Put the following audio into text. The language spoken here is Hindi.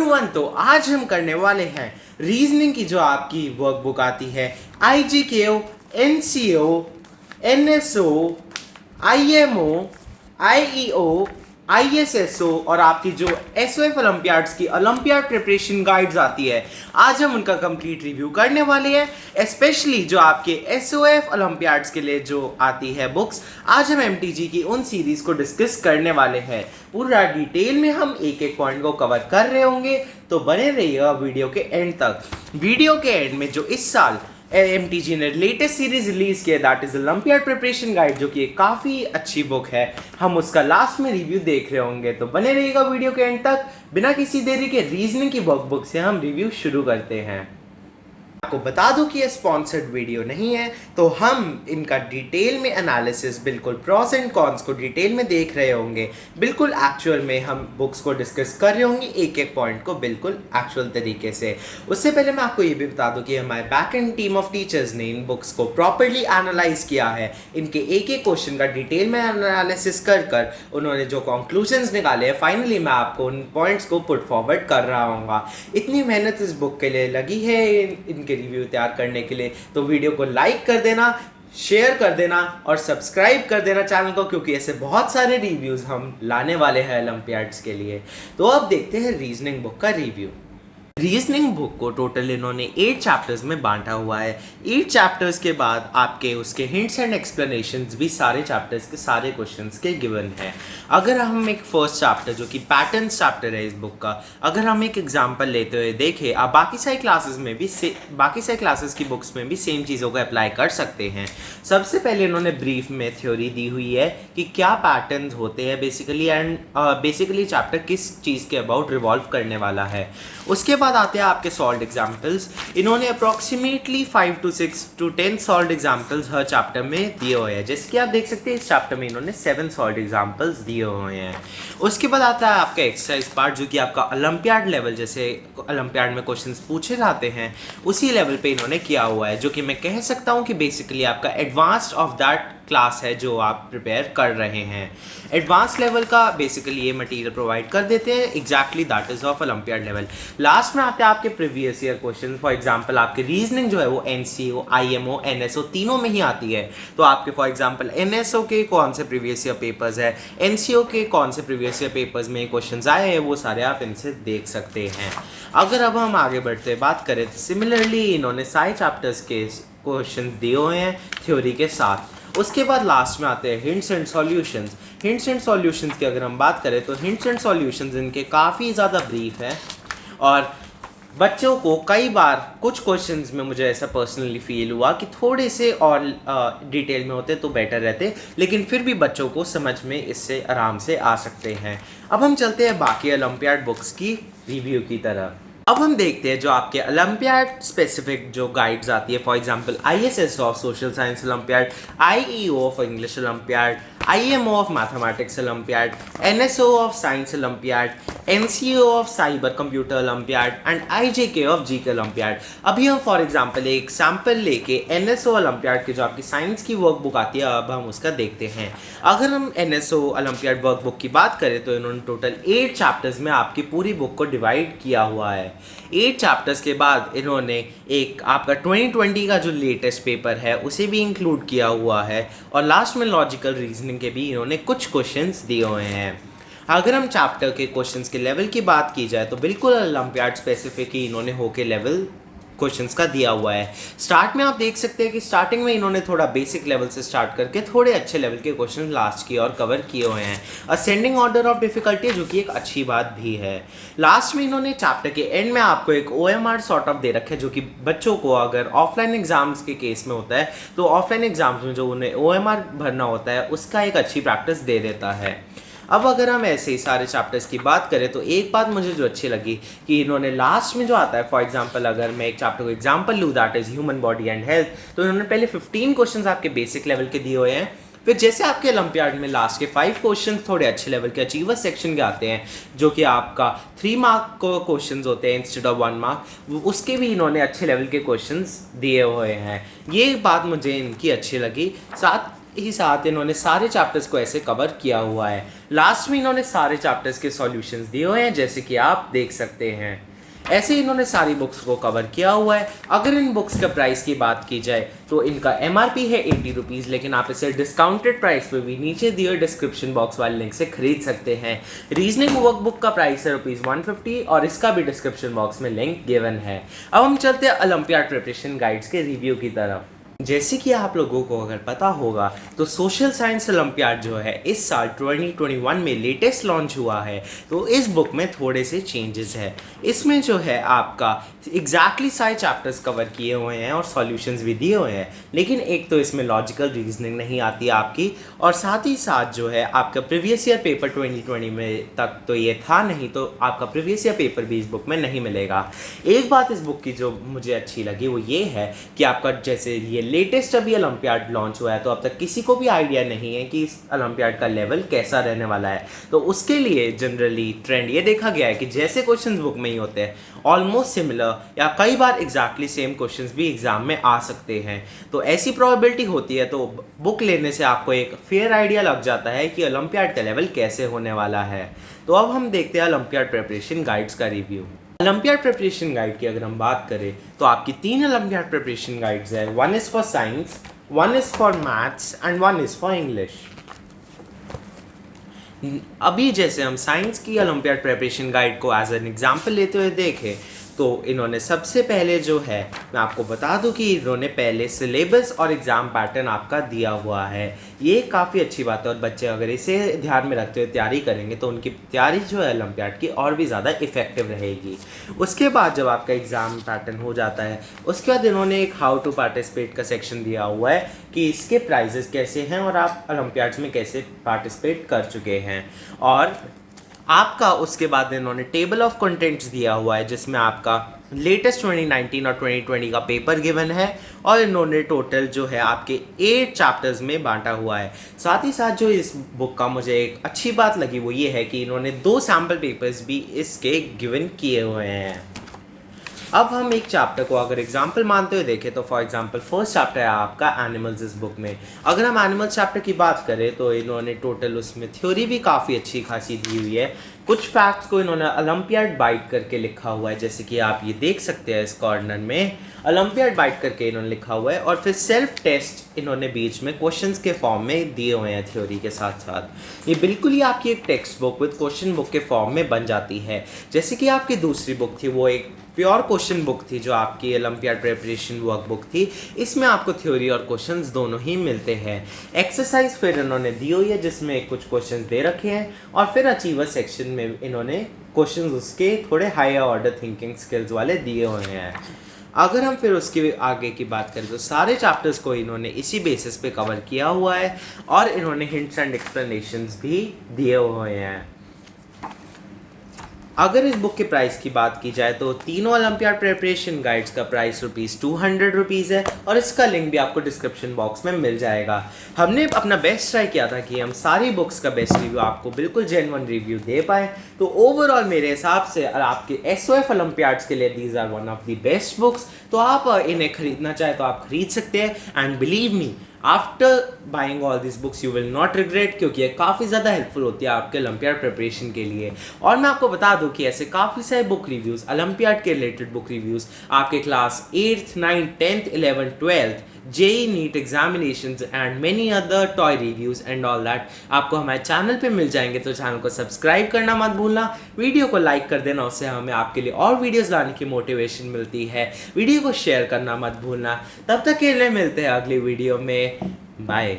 एवरीवन, तो आज हम करने वाले हैं रीजनिंग की जो आपकी वर्कबुक आती है IGKO, NCO, NSO, IMO, IEO, ISSO और आपकी जो SOF ओलंपियाड्स की ओलंपियाड प्रिपरेशन गाइड्स आती है, आज हम उनका कंप्लीट रिव्यू करने वाले हैं। स्पेशली जो आपके SOF ओलंपियाड्स के लिए जो आती है बुक्स, आज हम MTG की उन सीरीज को डिस्कस करने वाले हैं। पूरा डिटेल में हम एक एक पॉइंट को कवर कर रहे होंगे, तो बने रहिएगा वीडियो के एंड तक। वीडियो के एंड में जो इस साल MTG ने लेटेस्ट सीरीज रिलीज किया, that is olympiad preparation guide, जो कि एक काफ़ी अच्छी बुक है, हम उसका लास्ट में रिव्यू देख रहे होंगे, तो बने रहिएगा वीडियो के एंड तक। बिना किसी देरी के रीजनिंग की वर्कबुक से हम रिव्यू शुरू करते हैं। आपको बता दूं कि ये स्पॉन्सर्ड वीडियो नहीं है, तो हम इनका डिटेल में एनालिसिस, बिल्कुल प्रॉस एंड कॉन्स को डिटेल में देख रहे होंगे, बिल्कुल एक्चुअल में हम बुक्स को डिस्कस कर रहे होंगे, एक एक पॉइंट को बिल्कुल एक्चुअल तरीके से। उससे पहले मैं आपको ये भी बता दूं कि हमारे back and team of teachers ने इन बुक्स को प्रॉपरली एनालाइज किया है। इनके एक एक क्वेश्चन का डिटेल में एनालिसिस कर उन्होंने जो कंक्लूजन्स निकाले हैं, फाइनली मैं आपको उन पॉइंट्स को पुट फॉरवर्ड कर रहा हूँ। इतनी मेहनत इस बुक के लिए लगी है इनके रिव्यू तैयार करने के लिए, तो वीडियो को लाइक कर देना, शेयर कर देना और सब्सक्राइब कर देना चैनल को, क्योंकि ऐसे बहुत सारे रिव्यूज हम लाने वाले हैं ओलंपियाड्स के लिए। तो अब देखते हैं रीजनिंग बुक का रिव्यू। रीजनिंग बुक को टोटल इन्होंने 8 चैप्टर्स में बांटा हुआ है। 8 चैप्टर्स के बाद आपके उसके हिंट्स एंड एक्सप्लेनेशंस भी सारे चैप्टर्स के सारे क्वेश्चंस के गिवन है। अगर हम एक फर्स्ट चैप्टर जो कि पैटर्न्स चैप्टर है इस बुक का, अगर हम एक एग्जांपल लेते हुए देखें, आप बाकी सारी क्लासेस की बुक्स में भी सेम चीज़ों को अप्लाई कर सकते हैं। सबसे पहले इन्होंने ब्रीफ में थ्योरी दी हुई है कि क्या पैटर्न्स होते हैं बेसिकली, एंड बेसिकली चैप्टर किस चीज़ के अबाउट रिवॉल्व करने वाला है। उसके बाद आते हैं आपके सॉल्व्ड एग्जाम्पल्स। इन्होंने approximately 5 to 10 solved examples her chapter में दिए हुए हैं। जैसे कि आप देख सकते हैं इस चैप्टर में इन्होंने 7 सॉल्व्ड एग्जाम्पल्स दिए हुए हैं। उसके बाद आता है आपका एक्सरसाइज पार्ट, जो कि आपका ओलंपियाड लेवल, जैसे ओलंपियाड में क्वेश्चंस पूछे जाते हैं उसी लेवल पे इन्होंने किया हुआ है, जो कि मैं कह सकता हूँ कि बेसिकली आपका एडवांस्ड ऑफ दैट क्लास है जो आप प्रिपेयर कर रहे हैं। एडवांस लेवल का बेसिकली ये मटेरियल प्रोवाइड कर देते हैं, exactly that is of olympiad level. Last में आते हैं आपके previous year question. For example आपकी रीजनिंग जो है वो NCO, IMO, NSO तीनों में ही आती है। तो आपके फॉर एग्जांपल NSO के कौन से प्रीवियस ईयर पेपर्स है, NCO के कौन से प्रीवियस ईयर पेपर्स में क्वेश्चन आए हैं, वो सारे आप इनसे देख सकते हैं। अगर अब हम आगे बढ़ते बात करें तो सिमिलरली इन्होंने सारे चैप्टर्स के क्वेश्चन दिए हुए हैं थ्योरी के साथ। उसके बाद लास्ट में आते हैं hints and solutions. Hints and solutions की अगर हम बात करें तो हिंट्स एंड सॉल्यूशंस इनके काफ़ी ज़्यादा ब्रीफ है, और बच्चों को कई बार कुछ क्वेश्चंस में मुझे ऐसा पर्सनली फील हुआ कि थोड़े से और डिटेल में होते तो बेटर रहते, लेकिन फिर भी बच्चों को समझ में इससे आराम से आ सकते हैं। अब हम चलते हैं बाकी ओलंपियाड बुक्स की रिव्यू की तरफ। अब हम देखते हैं जो आपके ओलंपियाड स्पेसिफिक जो गाइड्स आती है, for example ISS of social science olympiad, IEO of English olympiad, IMO of mathematics olympiad, NSO of science olympiad, NCO of cyber computer olympiad and IJK of GK olympiad. अभी हम फॉर एग्जांपल एक सैम्पल लेके NSO ओलंपियाड की जो आपकी साइंस की वर्कबुक आती है, अब हम उसका देखते हैं। अगर हम NSO ओलंपियाड वर्कबुक की बात करें तो इन्होंने टोटल 8 चैप्टर्स में आपकी पूरी बुक को डिवाइड किया हुआ है। 8 चैप्टर्स के बाद इन्होंने एक आपका 2020 का जो लेटेस्ट पेपर है उसे भी इंक्लूड किया हुआ है, और लास्ट में लॉजिकल रीजनिंग के भी इन्होंने कुछ क्वेश्चंस दिए हुए हैं। अगर हम चैप्टर के क्वेश्चंस के लेवल की बात की जाए तो बिल्कुल ओलंपियाड स्पेसिफिक ही इन्होंने होके लेवल क्वेश्चंस का दिया हुआ है। स्टार्ट में आप देख सकते हैं कि स्टार्टिंग में इन्होंने थोड़ा बेसिक लेवल से स्टार्ट करके थोड़े अच्छे लेवल के क्वेश्चन लास्ट की और कवर किए हुए हैं। असेंडिंग ऑर्डर ऑफ डिफिकल्टी, जो कि एक अच्छी बात भी है। लास्ट में इन्होंने चैप्टर के एंड में आपको एक OMR सॉर्ट ऑफ दे रखे, जो कि बच्चों को अगर ऑफलाइन एग्जाम्स के केस में होता है तो ऑफलाइन एग्जाम्स में जो उन्हें OMR भरना होता है उसका एक अच्छी प्रैक्टिस दे देता है। अब अगर हम ऐसे ही सारे चैप्टर्स की बात करें तो एक बात मुझे जो अच्छी लगी कि इन्होंने लास्ट में जो आता है, फॉर एग्जांपल अगर मैं एक चैप्टर को एग्जांपल लूँ, that is human body and health, तो इन्होंने पहले 15 क्वेश्चंस आपके बेसिक लेवल के दिए हुए हैं। फिर जैसे आपके ओलंपियाड में लास्ट के 5 क्वेश्चन थोड़े अच्छे लेवल के अचीवर सेक्शन के आते हैं, जो कि आपका 3 मार्क को क्वेश्चंस होते हैं इंस्टेड ऑफ 1 मार्क, उसके भी इन्होंने अच्छे लेवल के क्वेश्चंस दिए हुए हैं। ये बात मुझे इनकी अच्छी लगी। साथ ही साथ इन्होंने सारे चैप्टर्स को ऐसे कवर किया हुआ है। लास्ट में इन्होंने सारे चैप्टर्स के सॉल्यूशंस दिए हुए हैं, जैसे कि आप देख सकते हैं। ऐसे ही इन्होंने सारी बुक्स को कवर किया हुआ है। अगर इन बुक्स का प्राइस की बात की जाए तो इनका MRP है 80 रुपीज़, लेकिन आप इसे डिस्काउंटेड प्राइस पे भी नीचे दिए डिस्क्रिप्शन बॉक्स वाले लिंक से खरीद सकते हैं। रीजनिंग वर्कबुक का प्राइस है ₹150 और इसका भी डिस्क्रिप्शन बॉक्स में लिंक गिवन है। अब हम चलते हैं ओलंपियाड प्रिपरेशन गाइड्स के रिव्यू की तरफ। जैसे कि आप लोगों को अगर पता होगा तो सोशल साइंस ओलंपियाड जो है इस साल 2021 में लेटेस्ट लॉन्च हुआ है। तो इस बुक में थोड़े से चेंजेस है। इसमें जो है आपका एग्जैक्टली सारे चैप्टर्स कवर किए हुए हैं और सॉल्यूशंस भी दिए हुए हैं, लेकिन एक तो इसमें लॉजिकल रीजनिंग नहीं आती आपकी, और साथ ही साथ जो है आपका प्रीवियस ईयर पेपर 2020 में तक तो ये था नहीं, तो आपका प्रीवियस ईयर पेपर भी इस बुक में नहीं मिलेगा। एक बात इस बुक की जो मुझे अच्छी लगी वो ये है कि आपका जैसे ये लेटेस्ट अभी ओलंपियाड लॉन्च हुआ है, तो अब तक किसी को भी आइडिया नहीं है कि इस ओलंपियाड का लेवल कैसा रहने वाला है। तो उसके लिए जनरली ट्रेंड ये देखा गया है कि जैसे क्वेश्चंस बुक में ही होते हैं ऑलमोस्ट सिमिलर या कई बार एग्जैक्टली सेम क्वेश्चंस भी एग्जाम में आ सकते हैं। तो ऐसी प्रोबेबिलिटी होती है, तो बुक लेने से आपको एक फेयर आइडिया लग जाता है कि ओलंपियाड का लेवल कैसे होने वाला है। तो अब हम देखते हैं ओलंपियाड प्रिपरेशन गाइड्स का रिव्यू। ओलंपियाड प्रिपरेशन गाइड की अगर हम बात करें तो आपकी 3 ओलंपियाड प्रिपरेशन गाइड्स है। 1 is for science, 1 is for maths and 1 is for English. अभी जैसे हम साइंस की ओलंपियाड प्रिपरेशन गाइड को एज एन एग्जाम्पल लेते हुए देखें तो इन्होंने सबसे पहले जो है, मैं आपको बता दूं कि इन्होंने पहले सिलेबस और एग्ज़ाम पैटर्न आपका दिया हुआ है। ये काफ़ी अच्छी बात है और बच्चे अगर इसे ध्यान में रखते हुए तैयारी करेंगे तो उनकी तैयारी जो है ओलंपियाड की और भी ज़्यादा इफेक्टिव रहेगी। उसके बाद जब आपका एग्ज़ाम पैटर्न हो जाता है उसके बाद इन्होंने एक हाउ टू पार्टिसिपेट का सेक्शन दिया हुआ है कि इसके प्राइजेस कैसे हैं और आप ओलंपियाड्स में कैसे पार्टिसिपेट कर चुके हैं। और आपका उसके बाद इन्होंने टेबल ऑफ कंटेंट्स दिया हुआ है जिसमें आपका लेटेस्ट 2019 और 2020 का पेपर गिवन है और इन्होंने टोटल जो है आपके 8 चैप्टर्स में बांटा हुआ है। साथ ही साथ जो इस बुक का मुझे एक अच्छी बात लगी वो ये है कि इन्होंने 2 सैम्पल पेपर्स भी इसके गिवन किए हुए हैं। अब हम एक चैप्टर को अगर एग्जाम्पल मानते हुए देखें तो फॉर एग्जाम्पल फर्स्ट चैप्टर है आपका एनिमल्स इस बुक में। अगर हम एनिमल्स चैप्टर की बात करें तो इन्होंने टोटल उसमें थ्योरी भी काफ़ी अच्छी खासी दी हुई है। कुछ फैक्ट्स को इन्होंने ओलंपियाड बाइट करके लिखा हुआ है, जैसे कि आप ये देख सकते हैं इस कॉर्नर में ओलंपियाड बाइट करके इन्होंने लिखा हुआ है। और फिर सेल्फ टेस्ट इन्होंने बीच में क्वेश्चंस के फॉर्म में दिए हुए हैं थ्योरी के साथ साथ। ये बिल्कुल ही आपकी एक text book with question book के फॉर्म में बन जाती है। जैसे कि आपकी दूसरी बुक थी वो एक प्योर क्वेश्चन बुक थी जो आपकी ओलंपियाड प्रिपरेशन वर्क बुक थी। इसमें आपको थ्योरी और क्वेश्चंस दोनों ही मिलते हैं। एक्सरसाइज फिर इन्होंने दी हुई है जिसमें कुछ क्वेश्चंस दे रखे हैं और फिर अचीवर सेक्शन में इन्होंने क्वेश्चंस उसके थोड़े हायर ऑर्डर थिंकिंग स्किल्स वाले दिए हुए हैं। अगर हम फिर उसके आगे की बात करें तो सारे चैप्टर्स को इन्होंने इसी बेसिस पे कवर किया हुआ है और इन्होंने हिंट्स एंड एक्सप्लेनेशंस भी दिए हुए हैं। अगर इस बुक के प्राइस की बात की जाए तो तीनों ओलंपियाड प्रिपरेशन गाइड्स का प्राइस ₹200 है और इसका लिंक भी आपको डिस्क्रिप्शन बॉक्स में मिल जाएगा। हमने अपना बेस्ट ट्राई किया था कि हम सारी बुक्स का बेस्ट रिव्यू आपको बिल्कुल जेन्युइन रिव्यू दे पाए। तो ओवरऑल मेरे हिसाब से आपके SOF ओलंपियाड्स के लिए these are one of the best books. तो आप इन्हें खरीदना चाहे तो आप खरीद सकते हैं and believe me after buying all this books you will not regret, क्योंकि ये काफ़ी ज़्यादा हेल्पफुल होती है आपके ओलंपियाड प्रिपरेशन के लिए। और मैं आपको बता दूं कि ऐसे काफ़ी सारे बुक रिव्यूज़ ओलंपियाड के रिलेटेड बुक रिव्यूज़ आपके class 8th 9th 10th 11th 12th JEE NEET examinations and many other toy reviews and all that आपको हमारे चैनल पे मिल जाएंगे। तो चैनल को सब्सक्राइब करना मत भूलना, वीडियो को लाइक कर देना, उससे हमें आपके लिए और वीडियोस लाने की मोटिवेशन मिलती है। वीडियो को शेयर करना मत भूलना। तब तक के लिए मिलते हैं अगली वीडियो में। बाय।